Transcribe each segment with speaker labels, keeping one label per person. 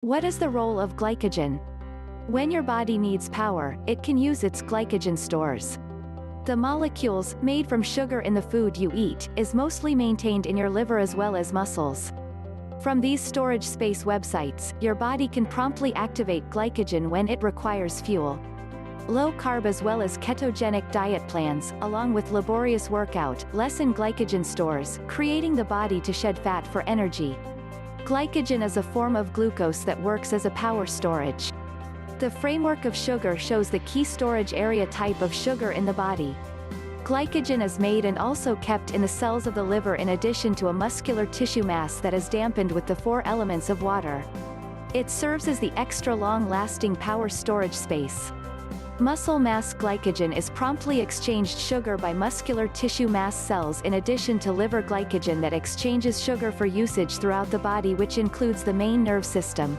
Speaker 1: What is the role of glycogen? When your body needs power, it can use its glycogen stores. The molecules, made from sugar in the food you eat, is mostly maintained in your liver as well as muscles. From these storage space websites, your body can promptly activate glycogen when it requires fuel. Low-carb as well as ketogenic diet plans, along with laborious workout, lessen glycogen stores, creating the body to shed fat for energy. Glycogen is a form of glucose that works as a power storage. The framework of sugar shows the key storage area type of sugar in the body. Glycogen is made and also kept in the cells of the liver in addition to a muscular tissue mass that is dampened with the four elements of water. It serves as the extra long-lasting power storage space. Muscle mass glycogen is promptly exchanged sugar by muscular tissue mass cells in addition to liver glycogen that exchanges sugar for usage throughout the body, which includes the main nerve system.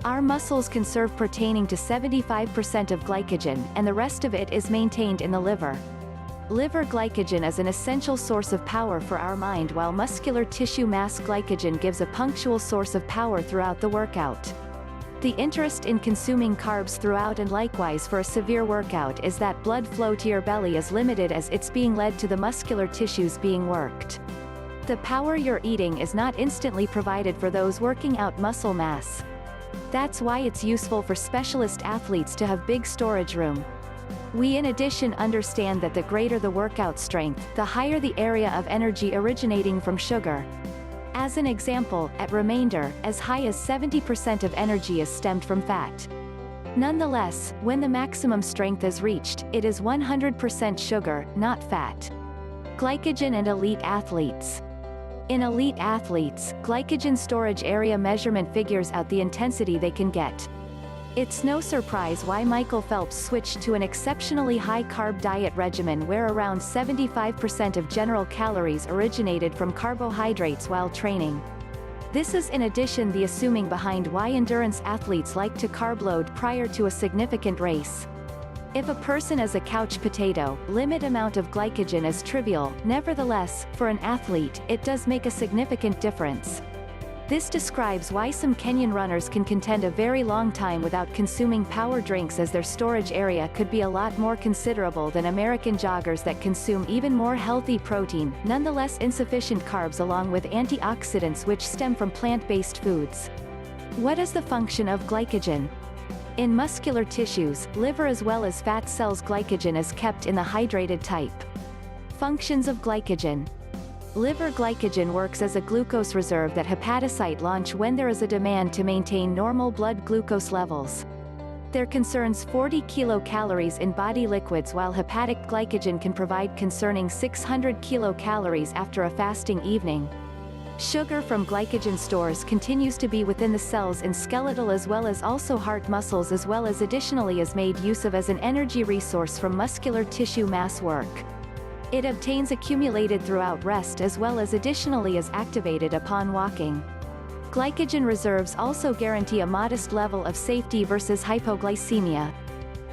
Speaker 1: Our muscles conserve pertaining to 75% of glycogen, and the rest of it is maintained in the liver. Liver glycogen is an essential source of power for our mind, while muscular tissue mass glycogen gives a punctual source of power throughout the workout. The interest in consuming carbs throughout and likewise for a severe workout is that blood flow to your belly is limited as it's being led to the muscular tissues being worked. The power you're eating is not instantly provided for those working out muscle mass. That's why it's useful for specialist athletes to have big storage room. We in addition understand that the greater the workout strength, the higher the area of energy originating from sugar. As an example, at remainder, as high as 70% of energy is stemmed from fat. Nonetheless, when the maximum strength is reached, it is 100% sugar, not fat. Glycogen and elite athletes. In elite athletes, glycogen storage area measurement figures out the intensity they can get. It's no surprise why Michael Phelps switched to an exceptionally high-carb diet regimen where around 75% of general calories originated from carbohydrates while training. This is in addition the assuming behind why endurance athletes like to carb load prior to a significant race. If a person is a couch potato, limit amount of glycogen is trivial. Nevertheless, for an athlete, it does make a significant difference. This describes why some Kenyan runners can contend a very long time without consuming power drinks, as their storage area could be a lot more considerable than American joggers that consume even more healthy protein, nonetheless insufficient carbs along with antioxidants which stem from plant-based foods. What is the function of glycogen? In muscular tissues, liver as well as fat cells, glycogen is kept in the hydrated type. Functions of glycogen. Liver glycogen works as a glucose reserve that hepatocyte launch when there is a demand to maintain normal blood glucose levels. There concerns 40 kilocalories in body liquids, while hepatic glycogen can provide concerning 600 kilocalories after a fasting evening. Sugar from glycogen stores continues to be within the cells in skeletal as well as also heart muscles, as well as additionally is made use of as an energy resource from muscular tissue mass work. It obtains accumulated throughout rest as well as additionally is activated upon walking. Glycogen reserves also guarantee a modest level of safety versus hypoglycemia.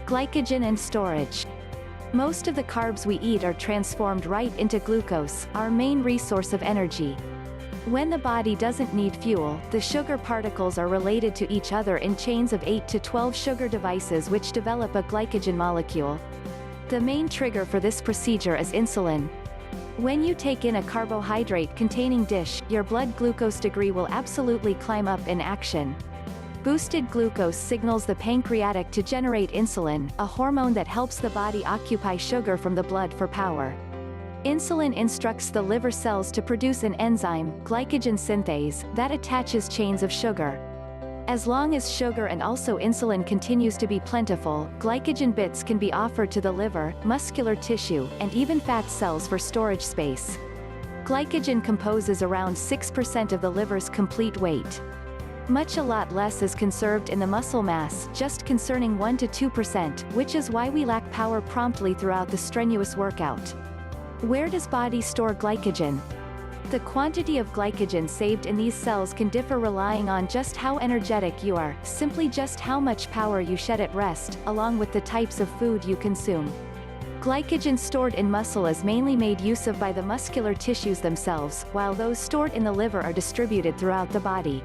Speaker 1: Glycogen and storage. Most of the carbs we eat are transformed right into glucose, our main resource of energy. When the body doesn't need fuel, the sugar particles are related to each other in chains of 8 to 12 sugar devices which develop a glycogen molecule. The main trigger for this procedure is insulin. When you take in a carbohydrate-containing dish, your blood glucose degree will absolutely climb up in action. Boosted glucose signals the pancreatic to generate insulin, a hormone that helps the body occupy sugar from the blood for power. Insulin instructs the liver cells to produce an enzyme, glycogen synthase, that attaches chains of sugar. As long as sugar and also insulin continues to be plentiful, glycogen bits can be offered to the liver, muscular tissue, and even fat cells for storage space. Glycogen composes around 6% of the liver's complete weight. A lot less is conserved in the muscle mass, just concerning 1 to 2%, which is why we lack power promptly throughout the strenuous workout. Where does body store glycogen? The quantity of glycogen saved in these cells can differ relying on just how energetic you are, simply just how much power you shed at rest, along with the types of food you consume. Glycogen stored in muscle is mainly made use of by the muscular tissues themselves, while those stored in the liver are distributed throughout the body.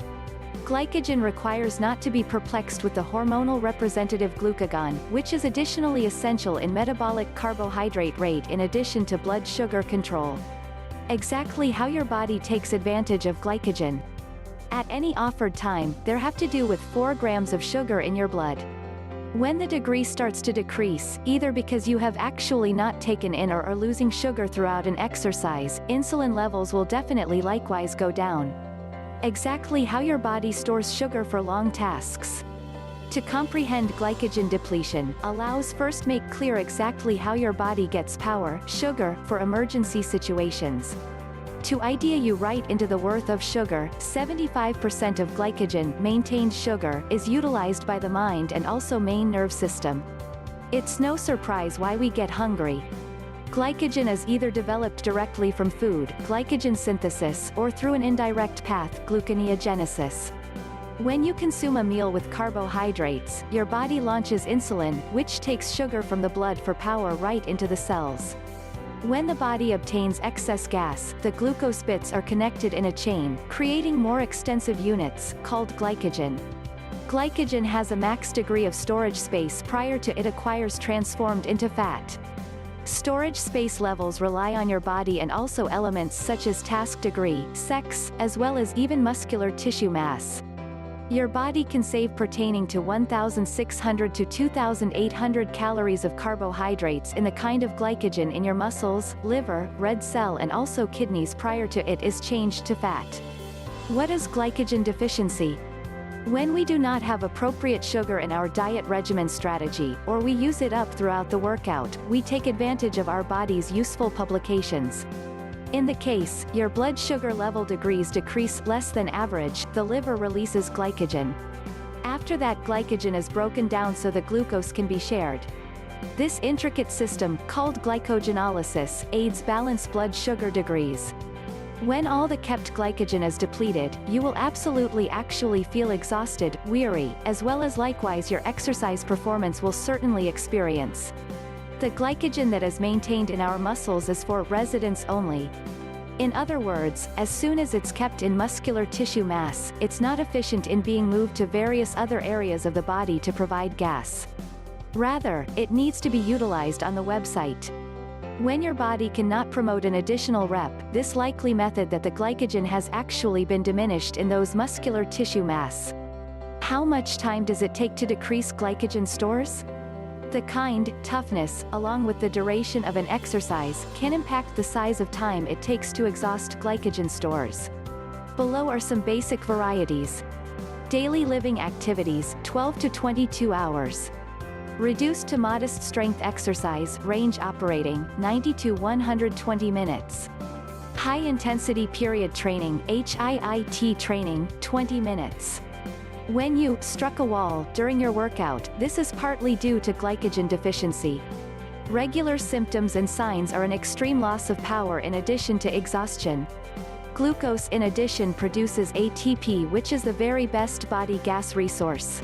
Speaker 1: Glycogen requires not to be perplexed with the hormonal representative glucagon, which is additionally essential in metabolic carbohydrate rate in addition to blood sugar control. Exactly how your body takes advantage of glycogen. At any offered time, there have to do with 4 grams of sugar in your blood. When the degree starts to decrease, either because you have actually not taken in or are losing sugar throughout an exercise, insulin levels will definitely likewise go down. Exactly how your body stores sugar for long tasks. To comprehend glycogen depletion, allows first make clear exactly how your body gets power, sugar, for emergency situations. To idea you right into the worth of sugar, 75% of glycogen, maintained sugar, is utilized by the mind and also main nerve system. It's no surprise why we get hungry. Glycogen is either developed directly from food, glycogen synthesis, or through an indirect path, gluconeogenesis. When you consume a meal with carbohydrates, your body launches insulin, which takes sugar from the blood for power right into the cells. When the body obtains excess gas, the glucose bits are connected in a chain, creating more extensive units, called glycogen. Glycogen has a max degree of storage space prior to it acquires transformed into fat. Storage space levels rely on your body and also elements such as task degree, sex, as well as even muscular tissue mass. Your body can save pertaining to 1,600 to 2,800 calories of carbohydrates in the kind of glycogen in your muscles, liver, red cell and also kidneys prior to it is changed to fat. What is glycogen deficiency? When we do not have appropriate sugar in our diet regimen strategy, or we use it up throughout the workout, we take advantage of our body's useful publications. In the case, your blood sugar level degrees decrease less than average, the liver releases glycogen. After that, glycogen is broken down so the glucose can be shared. This intricate system, called glycogenolysis, aids balance blood sugar degrees. When all the kept glycogen is depleted, you will absolutely actually feel exhausted, weary, as well as likewise your exercise performance will certainly experience. The glycogen that is maintained in our muscles is for residence only. In other words, as soon as it's kept in muscular tissue mass, it's not efficient in being moved to various other areas of the body to provide gas. Rather, it needs to be utilized on the website. When your body cannot promote an additional rep, this likely method that the glycogen has actually been diminished in those muscular tissue mass. How much time does it take to decrease glycogen stores? The kind, toughness, along with the duration of an exercise, can impact the size of time it takes to exhaust glycogen stores. Below are some basic varieties. Daily living activities, 12 to 22 hours. Reduced to modest strength exercise, range operating, 90 to 120 minutes. High intensity period training, HIIT training, 20 minutes. When you struck a wall during your workout, this is partly due to glycogen deficiency. Regular symptoms and signs are an extreme loss of power in addition to exhaustion. Glucose in addition produces ATP, which is the very best body gas resource.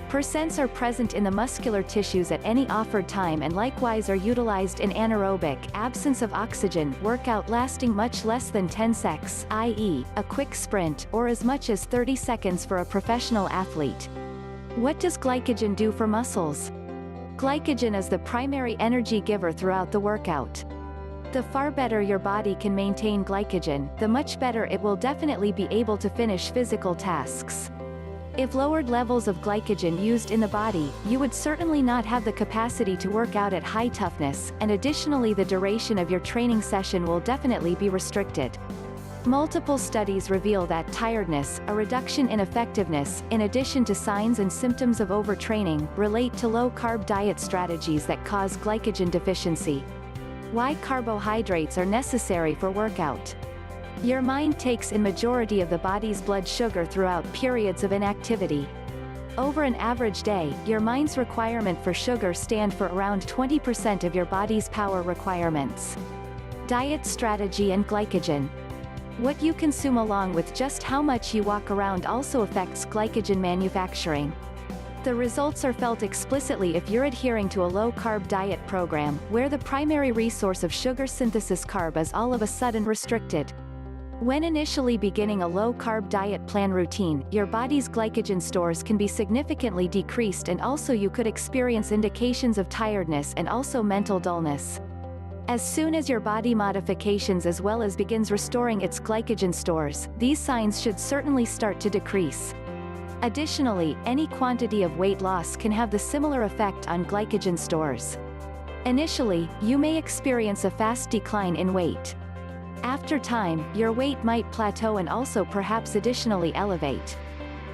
Speaker 1: Percents are present in the muscular tissues at any offered time and likewise are utilized in anaerobic, absence of oxygen, workout lasting much less than 10 secs, i.e., a quick sprint, or as much as 30 seconds for a professional athlete. What does glycogen do for muscles? Glycogen is the primary energy giver throughout the workout. The far better your body can maintain glycogen, the much better it will definitely be able to finish physical tasks. If lowered levels of glycogen used in the body, you would certainly not have the capacity to work out at high toughness, and additionally the duration of your training session will definitely be restricted. Multiple studies reveal that tiredness, a reduction in effectiveness, in addition to signs and symptoms of overtraining, relate to low-carb diet strategies that cause glycogen deficiency. Why carbohydrates are necessary for workout? Your mind takes in majority of the body's blood sugar throughout periods of inactivity. Over an average day, your mind's requirement for sugar stand for around 20% of your body's power requirements. Diet strategy and glycogen. What you consume along with just how much you walk around also affects glycogen manufacturing. The results are felt explicitly if you're adhering to a low-carb diet program, where the primary resource of sugar synthesis carb is all of a sudden restricted. When initially beginning a low-carb diet plan routine, your body's glycogen stores can be significantly decreased, and also you could experience indications of tiredness and also mental dullness. As soon as your body modifications as well as begins restoring its glycogen stores, these signs should certainly start to decrease. Additionally, any quantity of weight loss can have the similar effect on glycogen stores. Initially, you may experience a fast decline in weight. After time, your weight might plateau and also perhaps additionally elevate.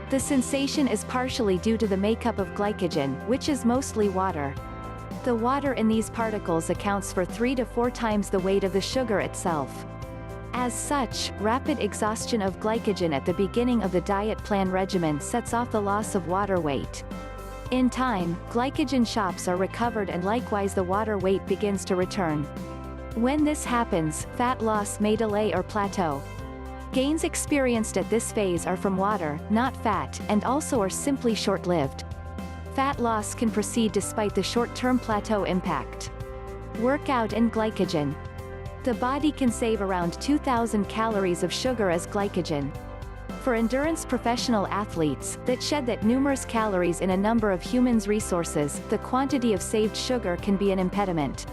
Speaker 1: The sensation is partially due to the makeup of glycogen, which is mostly water. The water in these particles accounts for 3 to 4 times the weight of the sugar itself. As such, rapid exhaustion of glycogen at the beginning of the diet plan regimen sets off the loss of water weight. In time, glycogen shops are recovered and likewise the water weight begins to return. When this happens, fat loss may delay or plateau. Gains experienced at this phase are from water, not fat, and also are simply short-lived. Fat loss can proceed despite the short-term plateau impact. Workout and glycogen. The body can save around 2,000 calories of sugar as glycogen. For endurance professional athletes that shed that numerous calories in a number of humans' resources, the quantity of saved sugar can be an impediment.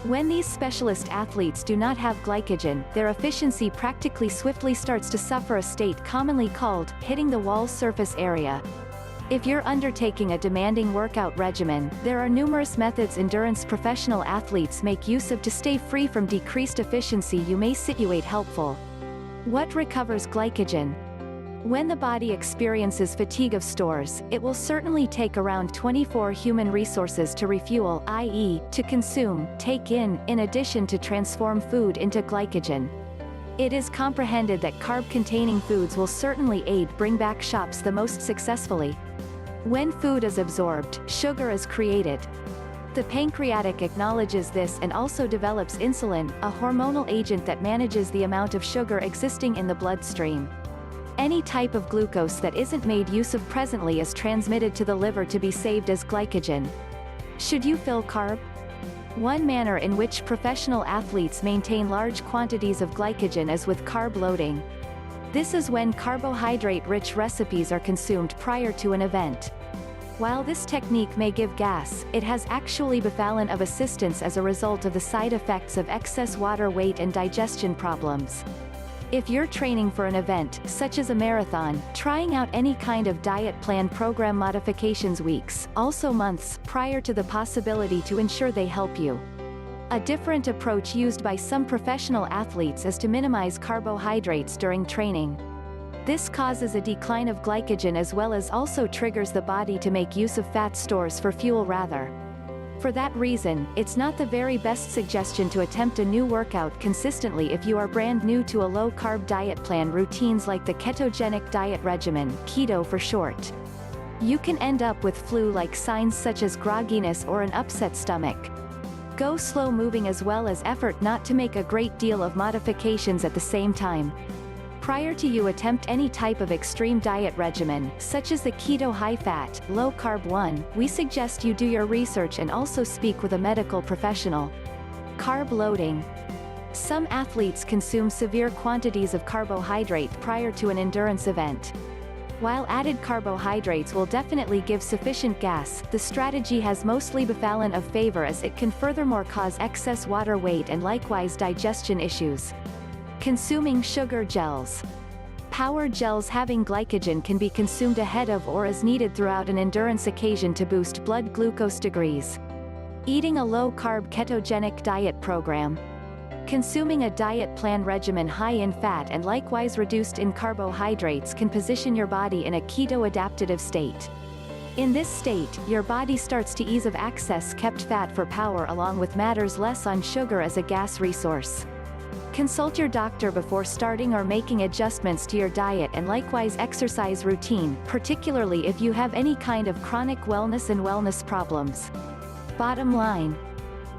Speaker 1: When these specialist athletes do not have glycogen, their efficiency practically swiftly starts to suffer a state commonly called hitting the wall surface area. If you're undertaking a demanding workout regimen, there are numerous methods endurance professional athletes make use of to stay free from decreased efficiency you may situate helpful. What recovers glycogen? When the body experiences fatigue of stores, it will certainly take around 24 human resources to refuel, i.e., to consume, take in addition to transform food into glycogen. It is comprehended that carb-containing foods will certainly aid bring back shops the most successfully. When food is absorbed, sugar is created. The pancreatic acknowledges this and also develops insulin, a hormonal agent that manages the amount of sugar existing in the bloodstream. Any type of glucose that isn't made use of presently is transmitted to the liver to be saved as glycogen. Should you fill carb? One manner in which professional athletes maintain large quantities of glycogen is with carb loading. This is when carbohydrate-rich recipes are consumed prior to an event. While this technique may give gas, it has actually befallen of assistance as a result of the side effects of excess water weight and digestion problems. If you're training for an event, such as a marathon, trying out any kind of diet plan program modifications weeks, also months, prior to the possibility to ensure they help you. A different approach used by some professional athletes is to minimize carbohydrates during training. This causes a decline of glycogen as well as also triggers the body to make use of fat stores for fuel rather. For that reason, it's not the very best suggestion to attempt a new workout consistently if you are brand new to a low-carb diet plan routines like the ketogenic diet regimen, keto for short. You can end up with flu-like signs such as grogginess or an upset stomach. Go slow moving as well as effort not to make a great deal of modifications at the same time. Prior to you attempt any type of extreme diet regimen, such as the keto high-fat, low-carb one, we suggest you do your research and also speak with a medical professional. Carb loading. Some athletes consume severe quantities of carbohydrate prior to an endurance event. While added carbohydrates will definitely give sufficient gas, the strategy has mostly befallen of favor as it can furthermore cause excess water weight and likewise digestion issues. Consuming sugar gels. Power gels having glycogen can be consumed ahead of or as needed throughout an endurance occasion to boost blood glucose degrees. Eating a low-carb ketogenic diet program. Consuming a diet plan regimen high in fat and likewise reduced in carbohydrates can position your body in a keto-adaptive state. In this state, your body starts to ease of excess kept fat for power along with matters less on sugar as a gas resource. Consult your doctor before starting or making adjustments to your diet and likewise exercise routine, particularly if you have any kind of chronic wellness and wellness problems. Bottom line.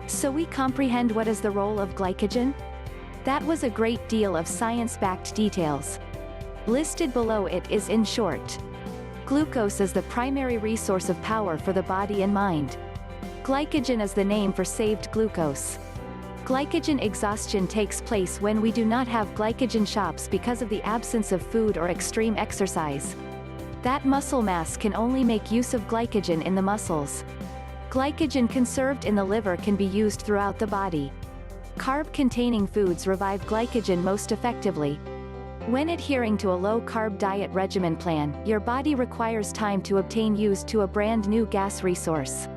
Speaker 1: So we comprehend what is the role of glycogen? That was a great deal of science-backed details. Listed below it is in short. Glucose is the primary resource of power for the body and mind. Glycogen is the name for saved glucose. Glycogen exhaustion takes place when we do not have glycogen shops because of the absence of food or extreme exercise. That muscle mass can only make use of glycogen in the muscles. Glycogen conserved in the liver can be used throughout the body. Carb-containing foods revive glycogen most effectively. When adhering to a low-carb diet regimen plan, your body requires time to obtain used to a brand new gas resource.